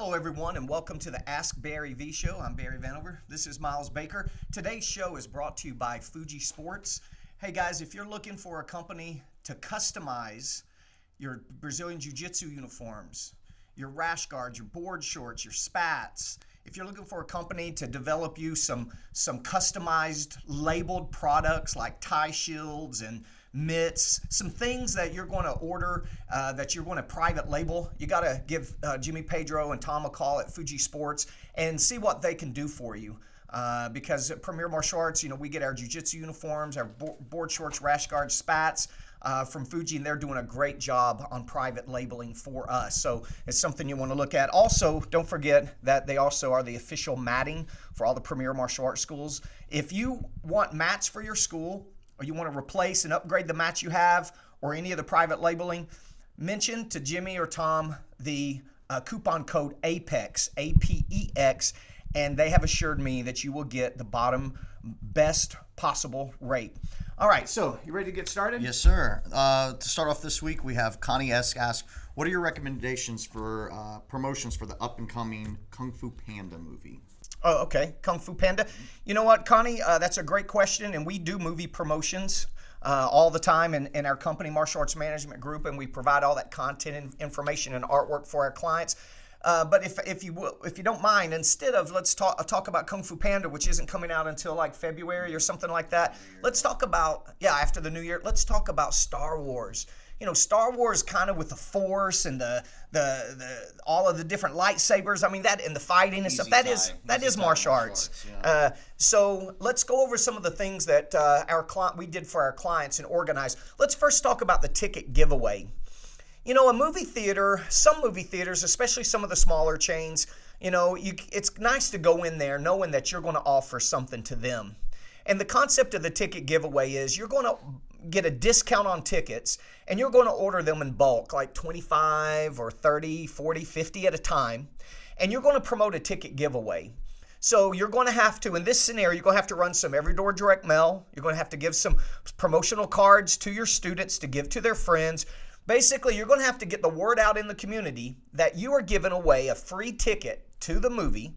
Hello, everyone, and welcome to the Ask Barry V Show. I'm Barry Vanover. This is Miles Baker. Today's show is brought to you by Fuji Sports. Hey, guys, if you're looking for a company to customize your Brazilian Jiu-Jitsu uniforms, your rash guards, your board shorts, your spats, if you're looking for a company to develop you some customized labeled products like tie shields and mitts, some things that you're going to order that you're going to private label, you got to give Jimmy Pedro and Tom a call at Fuji Sports and see what they can do for you. Because at Premier Martial Arts, we get our jiu-jitsu uniforms, our board shorts, rash guards, spats from Fuji, and they're doing a great job on private labeling for us. So it's something you want to look at. Also, don't forget that they also are the official matting for all the Premier Martial Arts schools. If you want mats for your school, or you want to replace and upgrade the mats you have, or any of the private labeling, mention to Jimmy or Tom the coupon code APEX, APEX, and they have assured me that you will get the best possible rate. All right, so you ready to get started? Yes, sir. To start off this week, we have Connie S. ask, what are your recommendations for promotions for the up-and-coming Kung Fu Panda movie? Oh, okay. Kung Fu Panda. You know what, Connie? That's a great question, and we do movie promotions all the time in our company, Martial Arts Management Group, and we provide all that content and information and artwork for our clients. But if you don't mind, instead of let's talk about Kung Fu Panda, which isn't coming out until like February or something like that, let's talk about after the new year. Let's talk about Star Wars. Star Wars kind of with the Force and the all of the different lightsabers. I mean that and the fighting and stuff. That is martial arts. Yeah. So let's go over some of the things that we did for our clients and organized. Let's first talk about the ticket giveaway. A movie theater, some movie theaters, especially some of the smaller chains, it's nice to go in there knowing that you're going to offer something to them. And the concept of the ticket giveaway is you're going to get a discount on tickets and you're going to order them in bulk, like 25 or 30, 40, 50 at a time. And you're going to promote a ticket giveaway. So you're going to have to, in this scenario, you're going to have to run some every door direct mail. You're going to have to give some promotional cards to your students to give to their friends. Basically, you're going to have to get the word out in the community that you are giving away a free ticket to the movie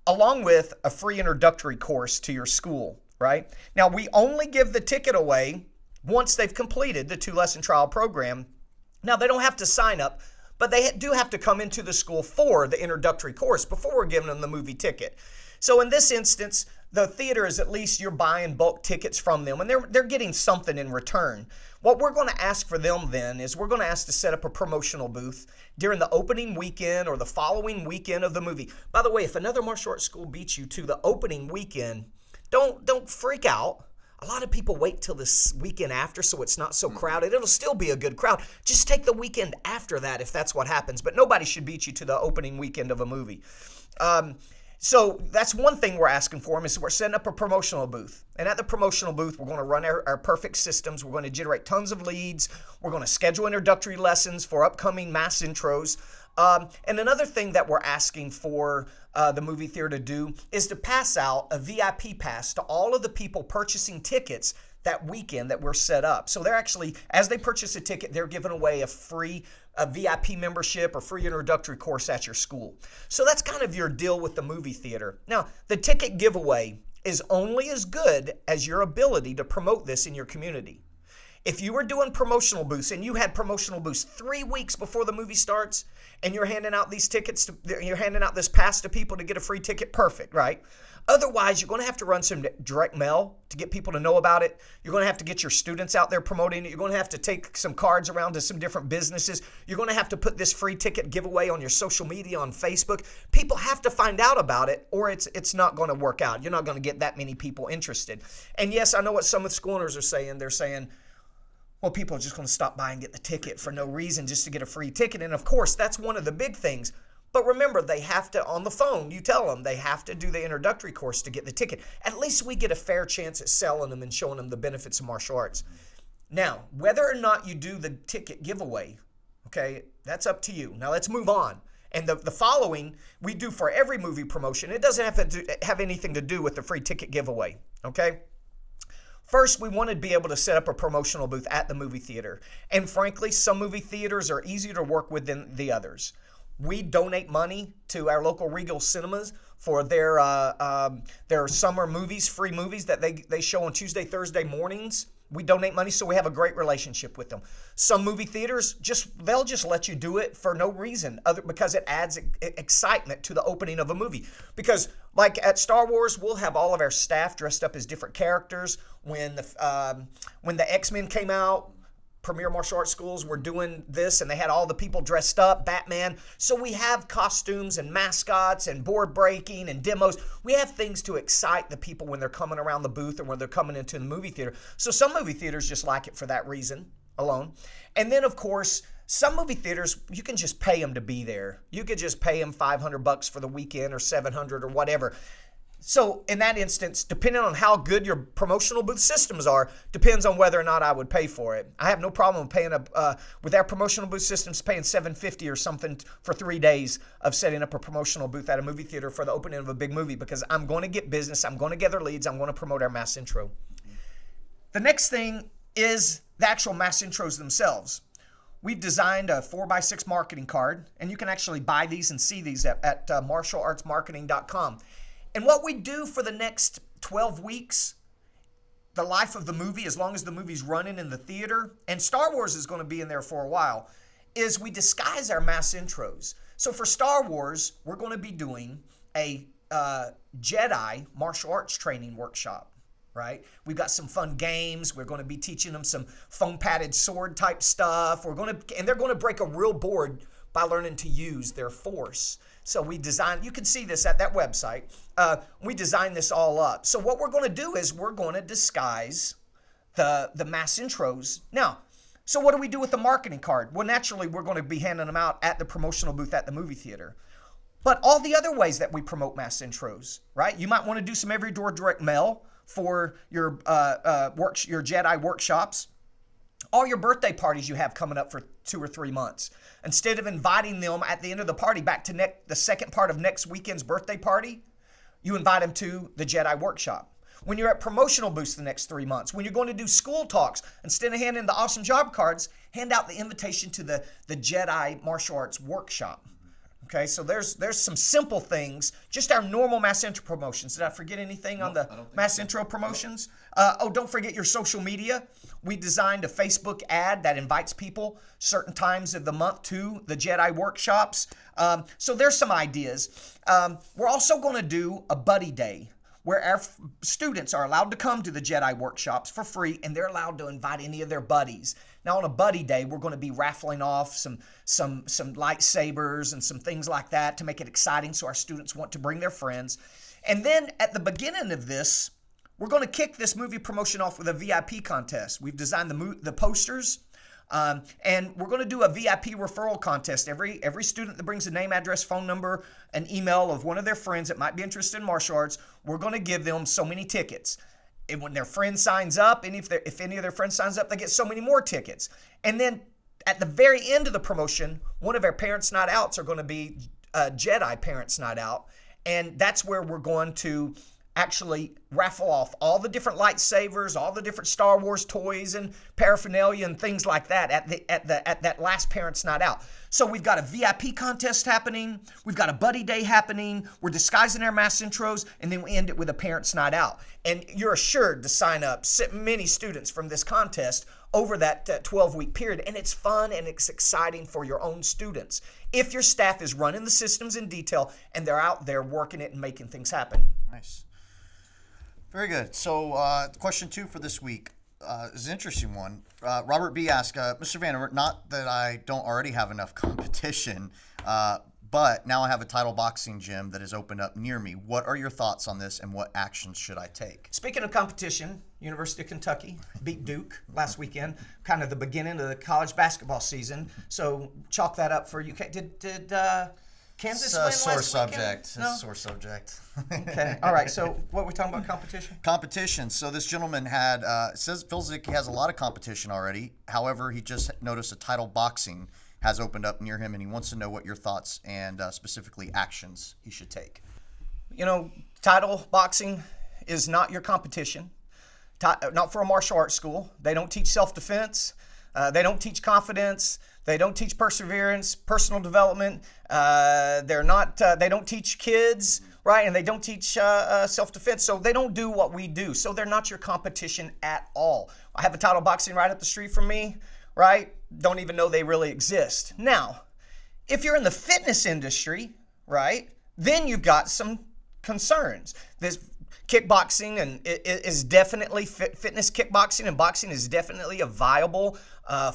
along with a free introductory course to your school, right? Now, we only give the ticket away once they've completed the 2-lesson trial program. Now, they don't have to sign up, but they do have to come into the school for the introductory course before we're giving them the movie ticket. So in this instance, the theater is at least you're buying bulk tickets from them, and they're getting something in return. What we're going to ask for them then is we're going to ask to set up a promotional booth during the opening weekend or the following weekend of the movie. By the way, if another martial arts school beats you to the opening weekend, don't freak out. A lot of people wait till this weekend after so it's not so crowded. It'll still be a good crowd. Just take the weekend after that if that's what happens. But nobody should beat you to the opening weekend of a movie. So that's one thing we're asking for them is we're setting up a promotional booth. And at the promotional booth, we're going to run our perfect systems. We're going to generate tons of leads. We're going to schedule introductory lessons for upcoming mass intros. And another thing that we're asking for the movie theater to do is to pass out a VIP pass to all of the people purchasing tickets that weekend that we're set up. So they're actually, as they purchase a ticket, they're giving away a VIP membership or free introductory course at your school. So that's kind of your deal with the movie theater. Now, the ticket giveaway is only as good as your ability to promote this in your community. If you were doing promotional booths and you had promotional booths 3 weeks before the movie starts and you're handing out these tickets, you're handing out this pass to people to get a free ticket, perfect, right? Otherwise, you're going to have to run some direct mail to get people to know about it. You're going to have to get your students out there promoting it. You're going to have to take some cards around to some different businesses. You're going to have to put this free ticket giveaway on your social media, on Facebook. People have to find out about it or it's not going to work out. You're not going to get that many people interested. And yes, I know what some of the school owners are saying. They're saying, well, people are just going to stop by and get the ticket for no reason just to get a free ticket. And of course, that's one of the big things. But remember, they have to, on the phone, you tell them they have to do the introductory course to get the ticket. At least we get a fair chance at selling them and showing them the benefits of martial arts. Now, whether or not you do the ticket giveaway, okay, that's up to you. Now, let's move on. And the following we do for every movie promotion. It doesn't have to have anything to do with the free ticket giveaway, okay? First, we want to be able to set up a promotional booth at the movie theater. And frankly, some movie theaters are easier to work with than the others. we donate money to our local Regal cinemas for their summer movies, free movies that they show on Tuesday, Thursday mornings. We donate money, so we have a great relationship with them. Some movie theaters, they'll just let you do it for no reason because it adds excitement to the opening of a movie. Because like at Star Wars, we'll have all of our staff dressed up as different characters. When the X-Men came out, Premier Martial Arts Schools were doing this, and they had all the people dressed up, Batman. So we have costumes and mascots and board breaking and demos. We have things to excite the people when they're coming around the booth or when they're coming into the movie theater. So some movie theaters just like it for that reason alone. And then, of course, some movie theaters, you can just pay them to be there. You could just pay them $500 for the weekend or $700 or whatever. So in that instance, depending on how good your promotional booth systems are, depends on whether or not I would pay for it. I have no problem paying with our promotional booth systems, paying $750 or something for 3 days of setting up a promotional booth at a movie theater for the opening of a big movie, because I'm going to get business, I'm going to gather leads, I'm going to promote our mass intro. The next thing is the actual mass intros themselves. We've designed a 4x6 marketing card, and you can actually buy these and see these at martialartsmarketing.com. And what we do for the next 12 weeks, the life of the movie, as long as the movie's running in the theater, and Star Wars is going to be in there for a while, is we disguise our mass intros. So for Star Wars, we're going to be doing a Jedi martial arts training workshop, right? We've got some fun games. We're going to be teaching them some foam-padded sword type stuff. And they're going to break a real board by learning to use their force. So we designed, you can see this at that website. We designed this all up. So what we're going to do is we're going to disguise the mass intros. Now, so what do we do with the marketing card? Well, naturally, we're going to be handing them out at the promotional booth at the movie theater. But all the other ways that we promote mass intros, right? You might want to do some every door direct mail for your your Jedi workshops. All your birthday parties you have coming up for 2 or 3 months. Instead of inviting them at the end of the party back to the second part of next weekend's birthday party, you invite them to the Jedi workshop. When you're at promotional booths the next 3 months, when you're going to do school talks, instead of handing the awesome job cards, hand out the invitation to the Jedi martial arts workshop. Okay, so there's some simple things, just our normal mass intro promotions. Did I forget anything on the mass intro promotions? Don't forget your social media. We designed a Facebook ad that invites people certain times of the month to the Jedi workshops. So there's some ideas. We're also going to do a buddy day where our students are allowed to come to the Jedi workshops for free, and they're allowed to invite any of their buddies. Now, on a buddy day, we're going to be raffling off some lightsabers and some things like that to make it exciting so our students want to bring their friends. And then at the beginning of this, we're going to kick this movie promotion off with a VIP contest. We've designed the posters, and we're going to do a VIP referral contest. Every student that brings a name, address, phone number, an email of one of their friends that might be interested in martial arts, we're going to give them so many tickets. And when their friend signs up, and if any of their friends signs up, they get so many more tickets. And then at the very end of the promotion, one of our Parents Night Outs are going to be Jedi Parents Night Out. And that's where we're going to actually raffle off all the different lightsabers, all the different Star Wars toys and paraphernalia and things like that at that last Parents Night Out. So we've got a VIP contest happening, we've got a buddy day happening, we're disguising our mass intros, and then we end it with a Parents Night Out. And you're assured to sign up many students from this contest over that 12-week period, and it's fun and it's exciting for your own students if your staff is running the systems in detail and they're out there working it and making things happen. Nice. Very good. So question 2 for this week is an interesting one. Robert B. asked, Mr. Vandermeer, not that I don't already have enough competition, but now I have a title boxing gym that has opened up near me. What are your thoughts on this, and what actions should I take? Speaking of competition, University of Kentucky beat Duke last weekend, kind of the beginning of the college basketball season. So chalk that up for you. Did Kansas win last weekend? Subject. No? Sore subject. Okay. All right. So what are we talking about, competition? Competition. So this gentleman feels like he has a lot of competition already. However, he just noticed a title boxing has opened up near him, and he wants to know what your thoughts and specifically actions he should take. You know, title boxing is not your competition. Not for a martial arts school. They don't teach self-defense. They don't teach confidence. They don't teach perseverance, personal development. They don't teach kids, right? And they don't teach self-defense. So they don't do what we do. So they're not your competition at all. I have a title boxing right up the street from me, right? Don't even know they really exist. Now, if you're in the fitness industry, right, then you've got some concerns. This kickboxing and is definitely fitness. Kickboxing and boxing is definitely a viable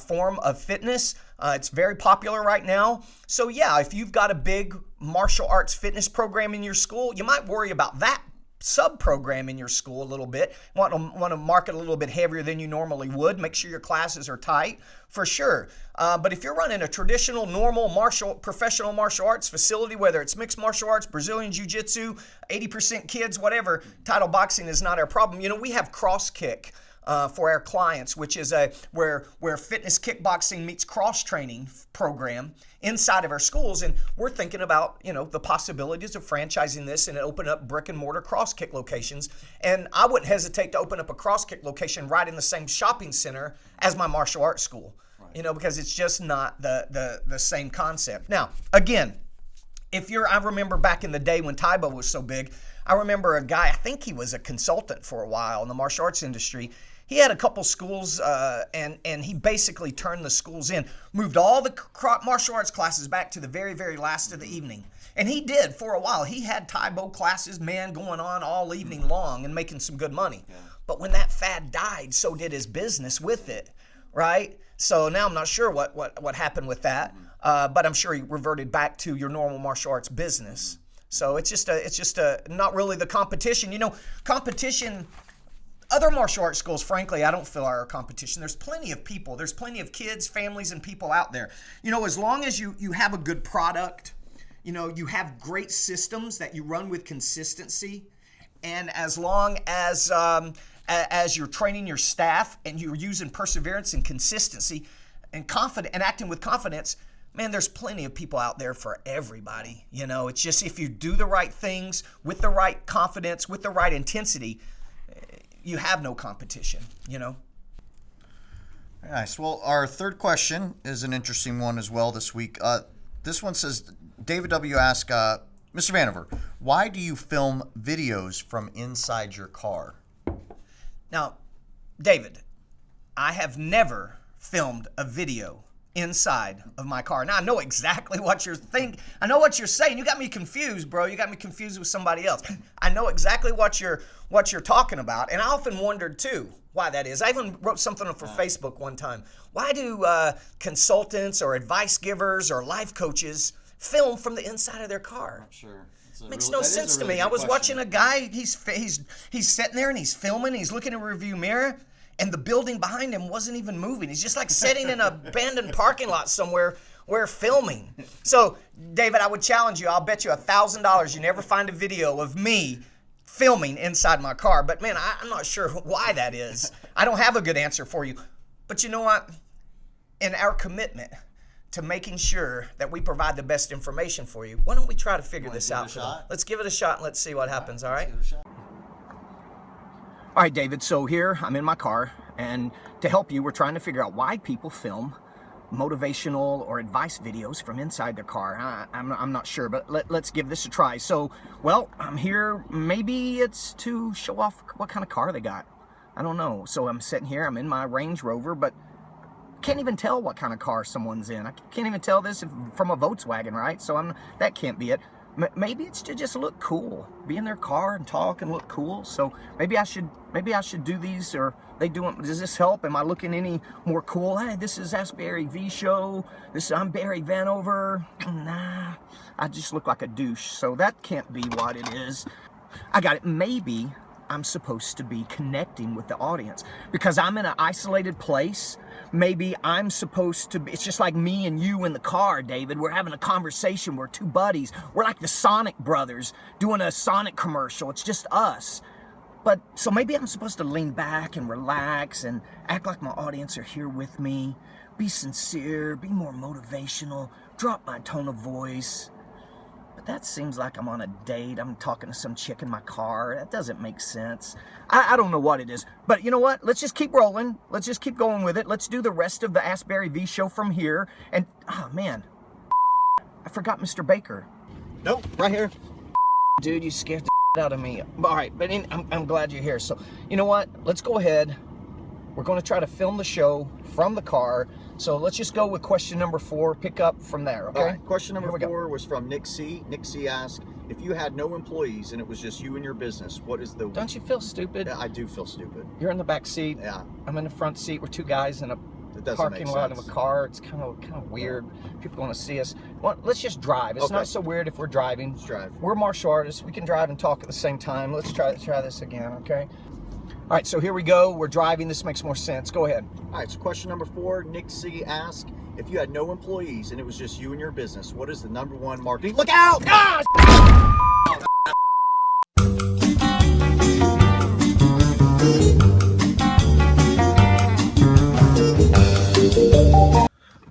form of fitness. It's very popular right now. So yeah, if you've got a big martial arts fitness program in your school, you might worry about that sub-program in your school a little bit. Want to market a little bit heavier than you normally would. Make sure your classes are tight, for sure. But if you're running a traditional, normal professional martial arts facility, whether it's mixed martial arts, Brazilian Jiu-Jitsu, 80% kids, whatever, title boxing is not our problem. You know, we have cross kick for our clients, which is where fitness kickboxing meets cross training program inside of our schools, and we're thinking about, you know, the possibilities of franchising this and open up brick and mortar cross kick locations. And I wouldn't hesitate to open up a cross kick location right in the same shopping center as my martial arts school, you know, because it's just not the same concept. Now, again, I remember back in the day when Taibo was so big, I remember a guy, I think he was a consultant for a while in the martial arts industry. He had a couple schools, and he basically turned the schools in, moved all the martial arts classes back to the very, very last of the evening. And he did for a while. He had Taibo classes, man, going on all evening long and making some good money. Yeah. But when that fad died, so did his business with it, right? So now I'm not sure what happened with that, but I'm sure he reverted back to your normal martial arts business. So it's just not really the competition. You know, competition. Other martial arts schools, frankly, I don't feel are our competition. There's plenty of people. There's plenty of kids, families, and people out there. You know, as long as you have a good product, you know, you have great systems that you run with consistency, and as long as you're training your staff and you're using perseverance and consistency and acting with confidence, man, there's plenty of people out there for everybody. You know, it's just if you do the right things with the right confidence, with the right intensity, you have no competition, you know? Nice. Well, our third question is an interesting one as well this week. This one says, David W. asked, Mr. Vanover, why do you film videos from inside your car? Now, David, I have never filmed a video inside of my car. Now, I know exactly what you're thinking. I know what you're saying. You got me confused, bro. You got me confused with somebody else. I know exactly what you're talking about, and I often wondered, too, why that is. I even wrote something for Facebook one time. Why do consultants or advice givers or life coaches film from the inside of their car? I'm sure. Makes no sense to me. I was watching a guy, he's sitting there and he's filming, he's looking in a review mirror, and the building behind him wasn't even moving. He's just like sitting in an abandoned parking lot somewhere where filming. So, David, I would challenge you. I'll bet you $1,000 you never find a video of me filming inside my car. But, man, I'm not sure why that is. I don't have a good answer for you. But you know what? In our commitment to making sure that we provide the best information for you, why don't we try to figure this out for them? Let's give it a shot and let's see what happens, all right? All right, David, so here I'm in my car, and to help you, we're trying to figure out why people film motivational or advice videos from inside their car. I'm not sure, but let's give this a try. So, well, I'm here, maybe it's to show off what kind of car they got. I don't know. So I'm sitting here, I'm in my Range Rover, but can't even tell what kind of car someone's in. I can't even tell this from a Volkswagen, right? So that can't be it. Maybe it's to just look cool, be in their car and talk and look cool. So maybe I should do these, or they do them. Does this help? Am I looking any more cool? Hey, this is Ask Barry V Show. I'm Barry Vanover. Nah, I just look like a douche. So that can't be what it is. I got it. Maybe I'm supposed to be connecting with the audience because I'm in an isolated place. Maybe I'm supposed to be, it's just like me and you in the car, David. We're having a conversation. We're two buddies. We're like the Sonic brothers doing a Sonic commercial. It's just us. But so maybe I'm supposed to lean back and relax and act like my audience are here with me. Be sincere, be more motivational, drop my tone of voice. But that seems like I'm on a date. I'm talking to some chick in my car. That doesn't make sense. I don't know what it is. But you know what? Let's just keep rolling. Let's just keep going with it. Let's do the rest of the Ask Barry V show from here. And, oh, man. I forgot Mr. Baker. Nope, right here. Dude, you scared the out of me. All right, but I'm glad you're here. So, you know what? Let's go ahead. We're going to try to film the show from the car. So let's just go with question number 4. Pick up from there, okay? All right, question number Here we 4 was from Nick C. Nick C asked, if you had no employees and it was just you and your business, what is the... Don't you feel stupid? Yeah, I do feel stupid. You're in the back seat. Yeah. I'm in the front seat. We're 2 guys in a parking lot of a car. It's kind of weird. People want to see us. Well, let's just drive. It's not so weird if we're driving. Let's drive. We're martial artists. We can drive and talk at the same time. Let's try this again, okay? All right, so here we go. We're driving. This makes more sense. Go ahead. All right, so question number 4, Nick C asked, if you had no employees and it was just you and your business, what is the #1 marketing... Look out! Ah!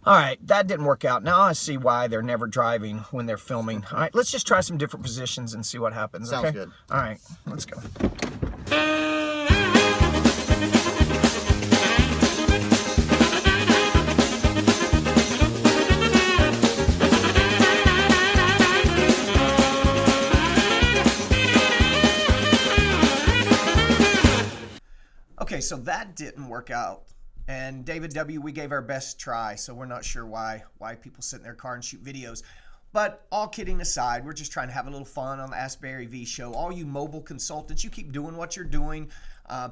All right, that didn't work out. Now I see why they're never driving when they're filming. All right, let's just try some different positions and see what happens. Sounds okay? good. All right, let's go. Okay, so that didn't work out. And David W., we gave our best try, so we're not sure why people sit in their car and shoot videos. But all kidding aside, we're just trying to have a little fun on the Ask Barry V show. All you mobile consultants, you keep doing what you're doing.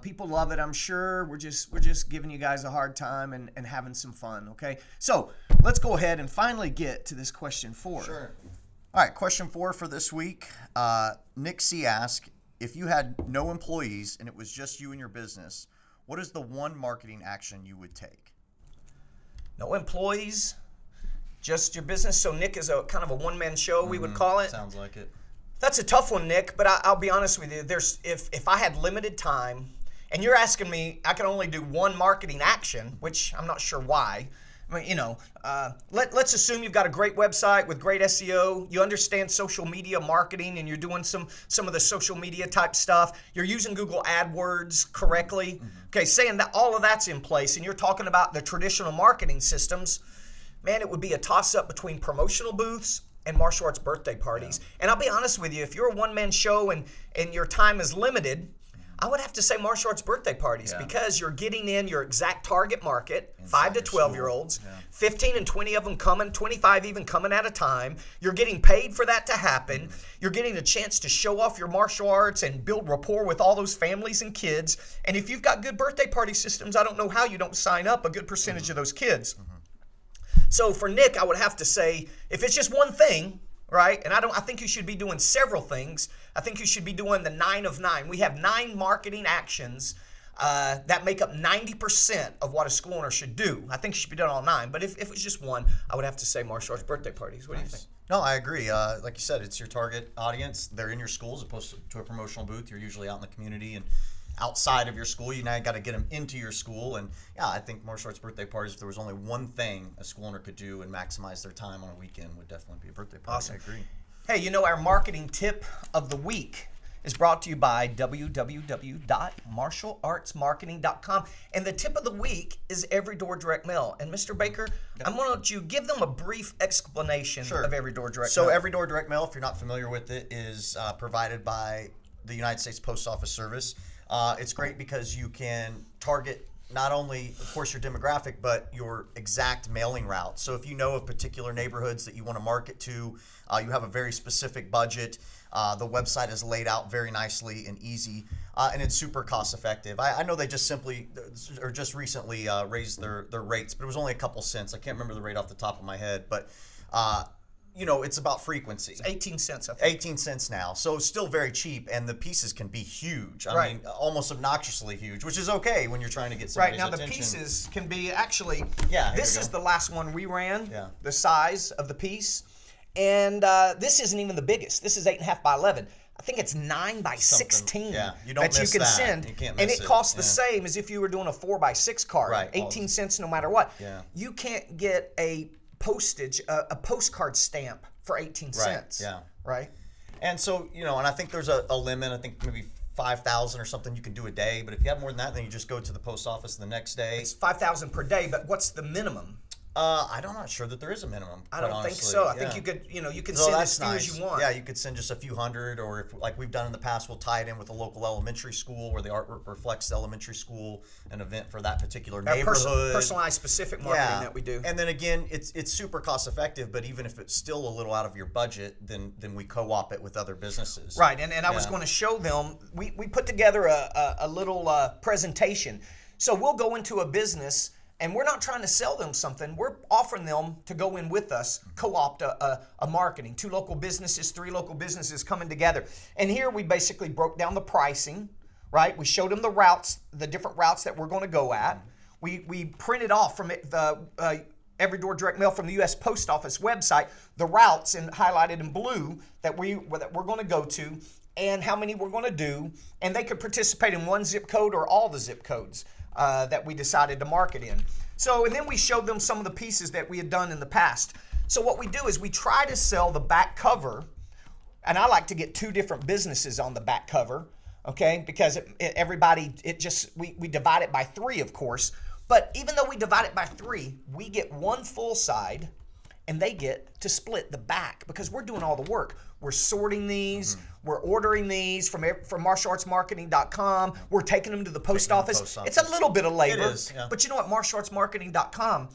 People love it, I'm sure. We're just giving you guys a hard time and having some fun, okay? So let's go ahead and finally get to this question 4. Sure. All right, question 4 for this week. Nick C asked, if you had no employees and it was just you and your business, what is the one marketing action you would take? No employees, just your business. So Nick is a kind of a one-man show, we would call it. Sounds like it. That's a tough one, Nick, but I'll be honest with you. If I had limited time, and you're asking me, I can only do one marketing action, which I'm not sure why. I mean, let's assume you've got a great website with great SEO. You understand social media marketing, and you're doing some of the social media type stuff. You're using Google AdWords correctly. Okay, saying that all of that's in place, and you're talking about the traditional marketing systems, man, it would be a toss-up between promotional booths and martial arts birthday parties. Yeah. And I'll be honest with you, if you're a one-man show and your time is limited, I would have to say martial arts birthday parties because you're getting in your exact target market, inside 5 to 12-year-olds, 15 and 20 of them coming, 25 even coming at a time. You're getting paid for that to happen. You're getting a chance to show off your martial arts and build rapport with all those families and kids. And if you've got good birthday party systems, I don't know how you don't sign up a good percentage of those kids. So for Nick, I would have to say, if it's just one thing, right? And I think you should be doing several things. I think you should be doing the 9 of 9. We have 9 marketing actions that make up 90% of what a school owner should do. I think you should be doing all 9. But if it's just one, I would have to say martial arts birthday parties. What do you think? No, I agree. Like you said, it's your target audience. They're in your school as opposed to a promotional booth. You're usually out in the community and outside of your school. You now got to get them into your school. And yeah, I think martial arts birthday parties, if there was only one thing a school owner could do and maximize their time on a weekend, would definitely be a birthday party. Awesome. I agree. Hey, our marketing tip of the week is brought to you by www.martialartsmarketing.com. And the tip of the week is Every Door Direct Mail. And Mr. Baker, I'm going to let you give them a brief explanation of Every Door Direct Mail. So Every Door Direct Mail, if you're not familiar with it, is provided by the United States Post Office Service. It's great because you can target not only, of course, your demographic, but your exact mailing route. So if you know of particular neighborhoods that you want to market to, you have a very specific budget. The website is laid out very nicely and easy, and it's super cost effective. I know they just recently raised their rates, but it was only a couple cents. I can't remember the rate off the top of my head, but it's about frequency. It's 18 cents, I think. 18 cents now. So it's still very cheap, and the pieces can be huge. I mean, almost obnoxiously huge, which is okay when you're trying to get somebody's attention. Right, now the pieces can be actually, yeah, this is the last one we ran, the size of the piece. And this isn't even the biggest. This is 8.5 by 11. I think it's 9 by 16 you don't that you can send. You can't and miss it costs the same as if you were doing a 4 by 6 card. Right. 18 cents no matter what. Yeah. You can't get a postcard stamp for 18 cents. Yeah. Right. And so, and I think there's a limit. I think maybe 5,000 or something you can do a day. But if you have more than that, then you just go to the post office the next day. It's 5,000 per day, but what's the minimum? I'm not sure that there is a minimum. I don't think so. I think you could, you could send as few as you want. Yeah, you could send just a few hundred, or if, like we've done in the past, we'll tie it in with a local elementary school where the artwork reflects the elementary school, an event for that particular neighborhood. Personalized, specific marketing that we do. And then again, it's super cost effective, but even if it's still a little out of your budget, then we co-op it with other businesses. Right, and I was going to show them, we put together a little presentation. So we'll go into a business, and we're not trying to sell them something. We're offering them to go in with us, co-opt a marketing. 2 local businesses, 3 local businesses coming together. And here we basically broke down the pricing, right? We showed them the routes, the different routes that we're going to go at. We printed off from the Every Door Direct Mail from the U.S. Post Office website the routes and highlighted in blue that we're going to go to and how many we're going to do. And they could participate in one zip code or all the zip codes that we decided to market in. So, and then we showed them some of the pieces that we had done in the past. So what we do is we try to sell the back cover, and I like to get 2 different businesses on the back cover, okay? Because we divide it by 3, of course. But even though we divide it by 3, we get 1 full side, and they get to split the back because we're doing all the work. We're sorting these. We're ordering these from martialartsmarketing.com. We're taking them to the post office. It's a little bit of labor. It is, yeah. But you know what? martialartsmarketing.com,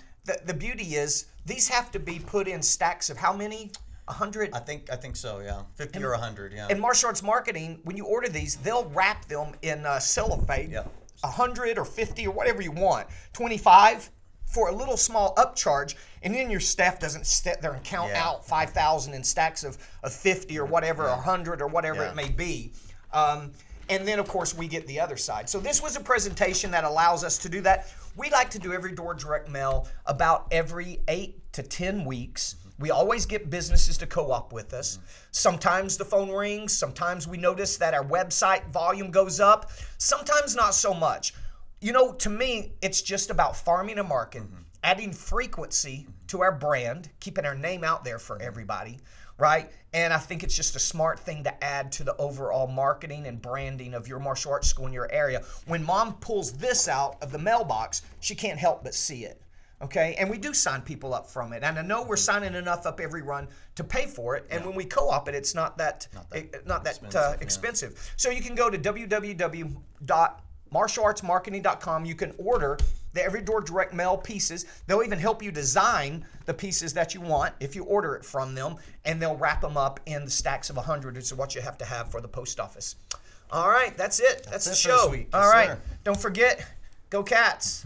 the beauty is these have to be put in stacks of how many? 100? I think so, yeah. 50 or 100, yeah. In Martial Arts Marketing, when you order these, they'll wrap them in cellophane. Yeah. 100 or 50 or whatever you want. 25 for a little small upcharge, and then your staff doesn't sit there and count out 5,000 in stacks of 50 or whatever, or 100 or whatever it may be. And then, of course, we get the other side. So this was a presentation that allows us to do that. We like to do Every Door Direct Mail about every 8 to 10 weeks. We always get businesses to co-op with us. Sometimes the phone rings. Sometimes we notice that our website volume goes up. Sometimes not so much. To me, it's just about farming a market, adding frequency to our brand, keeping our name out there for everybody, right? And I think it's just a smart thing to add to the overall marketing and branding of your martial arts school in your area. When mom pulls this out of the mailbox, she can't help but see it. Okay, and we do sign people up from it, and I know we're signing enough up every run to pay for it. And when we co-op it, it's not that expensive. So you can go to www.martialartsmarketing.com. You can order the Every Door Direct Mail pieces. They'll even help you design the pieces that you want if you order it from them, and they'll wrap them up in the stacks of 100. It's what you have to have for the post office. All right, that's it. That's the show. Yes, All right, sir. don't forget, go Cats.